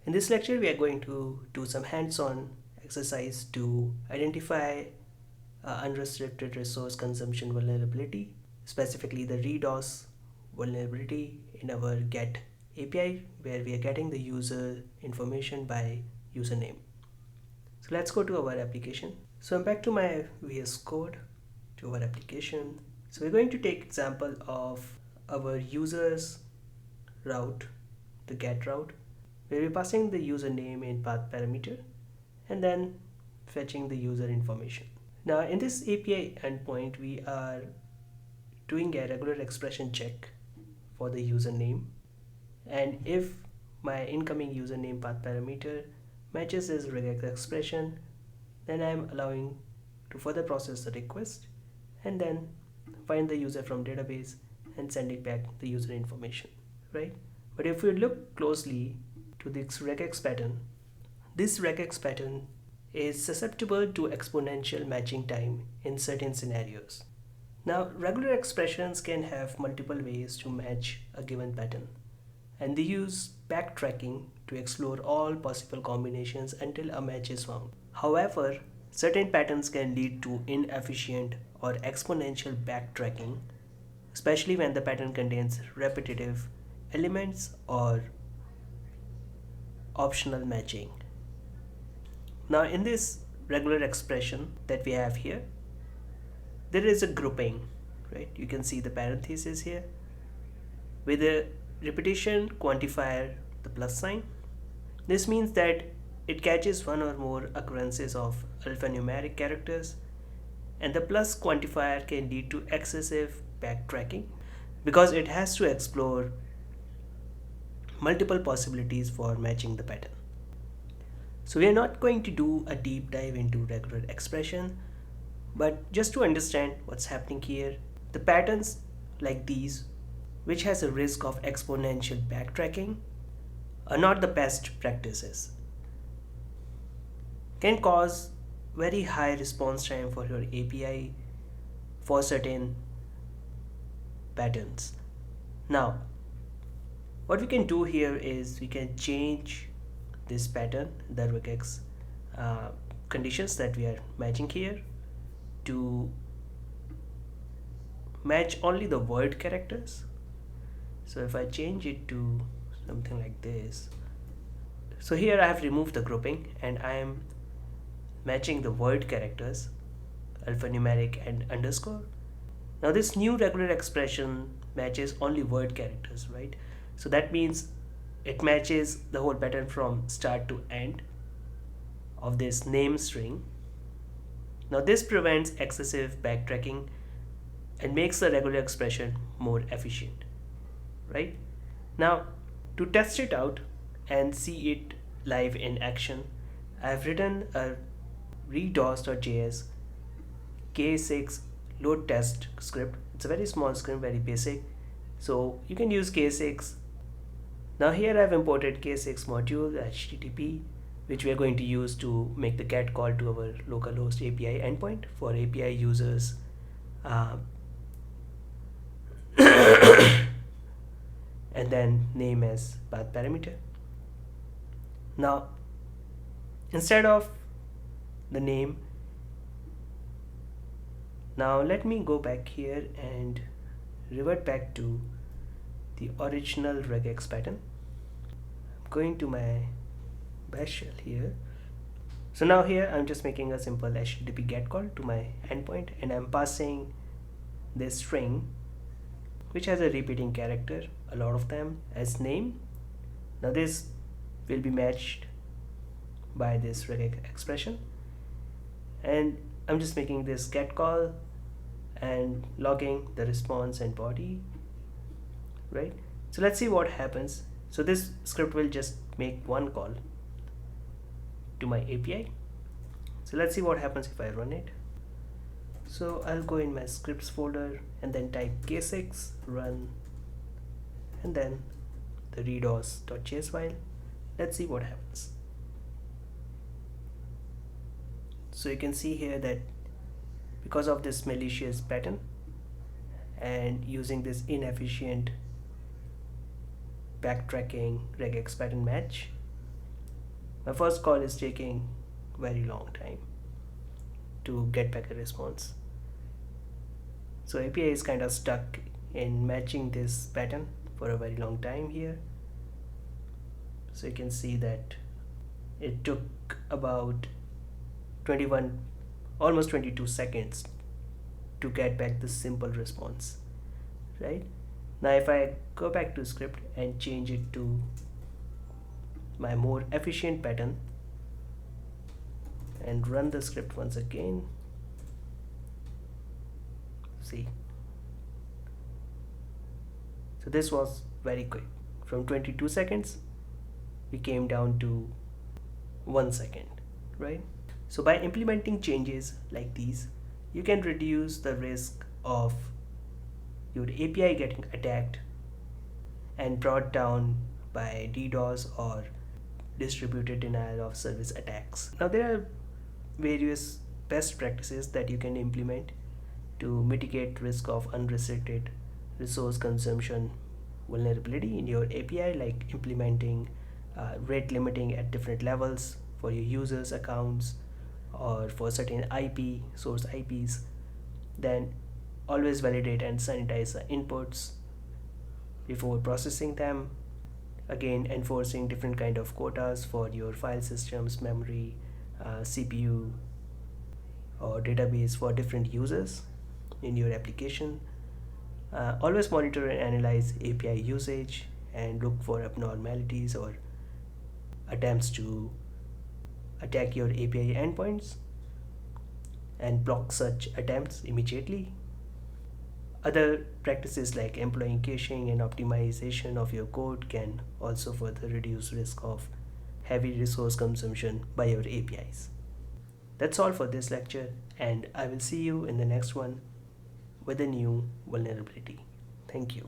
In this lecture, we are going to do some hands-on exercise to identify unrestricted resource consumption vulnerability, specifically the RDOS vulnerability in our GET API, where we are getting the user information by username. So let's go to our application. So I'm back to my VS Code, to our application. So we're going to take example of our users route, the GET route, where we're passing the username in path parameter and then fetching the user information. Now in this API endpoint, we are doing a regular expression check for the username, and if my incoming username path parameter matches this regex expression, then I'm allowing to further process the request and then find the user from database and send it back the user information, right? But if we look closely to this regex pattern, this regex pattern is susceptible to exponential matching time in certain scenarios. Now, regular expressions can have multiple ways to match a given pattern, and they use backtracking to explore all possible combinations until a match is found. However, certain patterns can lead to inefficient or exponential backtracking, especially when the pattern contains repetitive elements or optional matching. Now in this regular expression that we have here, there is a grouping, right? You can see the parenthesis here with a repetition quantifier, the plus sign. This means that it catches one or more occurrences of alphanumeric characters, and the plus quantifier can lead to excessive backtracking because it has to explore multiple possibilities for matching the pattern. So we are not going to do a deep dive into regular expression, but just to understand what's happening here, the patterns like these, which has a risk of exponential backtracking, are not the best practices. Can cause very high response time for your API for certain patterns. Now, what we can do here is we can change this pattern, the regex conditions that we are matching here, to match only the word characters. So if I change it to something like this, so here I have removed the grouping and I am matching the word characters, alphanumeric and underscore. Now this new regular expression matches only word characters, right? So that means it matches the whole pattern from start to end of this name string. Now this prevents excessive backtracking and makes the regular expression more efficient, right? Now to test it out and see it live in action, I've written a redos.js k6 load test script. It's a very small script, very basic, so you can use k6. Now here I've imported k6 module http, which we are going to use to make the GET call to our localhost API endpoint for API users and then name as path parameter. Now instead of the name, now let me go back here and revert back to the original regex pattern. I'm going to my bash shell here. So now here I'm just making a simple http get call to my endpoint, and I'm passing this string which has a repeating character, a lot of them, as name. Now this will be matched by this regex expression, and I'm just making this get call and logging the response and body, right? So let's see what happens. So this script will just make one call to my API. So let's see what happens if I run it. So I'll go in my scripts folder and then type k6 run and then the redos.js file. Let's see what happens. So you can see here that because of this malicious pattern and using this inefficient backtracking regex pattern match, My first call is taking very long time to get back a response. So API is kind of stuck in matching this pattern for a very long time here. So you can see that it took about 21, almost 22 seconds to get back this simple response, right? Now if I go back to script and change it to my more efficient pattern and run the script once again, see, so this was very quick. From 22 seconds we came down to 1 second, right? So by implementing changes like these, you can reduce the risk of your API getting attacked and brought down by DDoS or distributed denial of service attacks. Now there are various best practices that you can implement to mitigate risk of unrestricted resource consumption vulnerability in your API, like implementing rate limiting at different levels for your users accounts or for certain IP source IPs. Then always validate and sanitize the inputs before processing them. Again, enforcing different kind of quotas for your file systems, memory, CPU or database for different users in your application. Always monitor and analyze API usage and look for abnormalities or attempts to attack your API endpoints and block such attempts immediately. Other practices like employing caching and optimization of your code can also further reduce risk of heavy resource consumption by your APIs. That's all for this lecture, and I will see you in the next one with a new vulnerability. Thank you.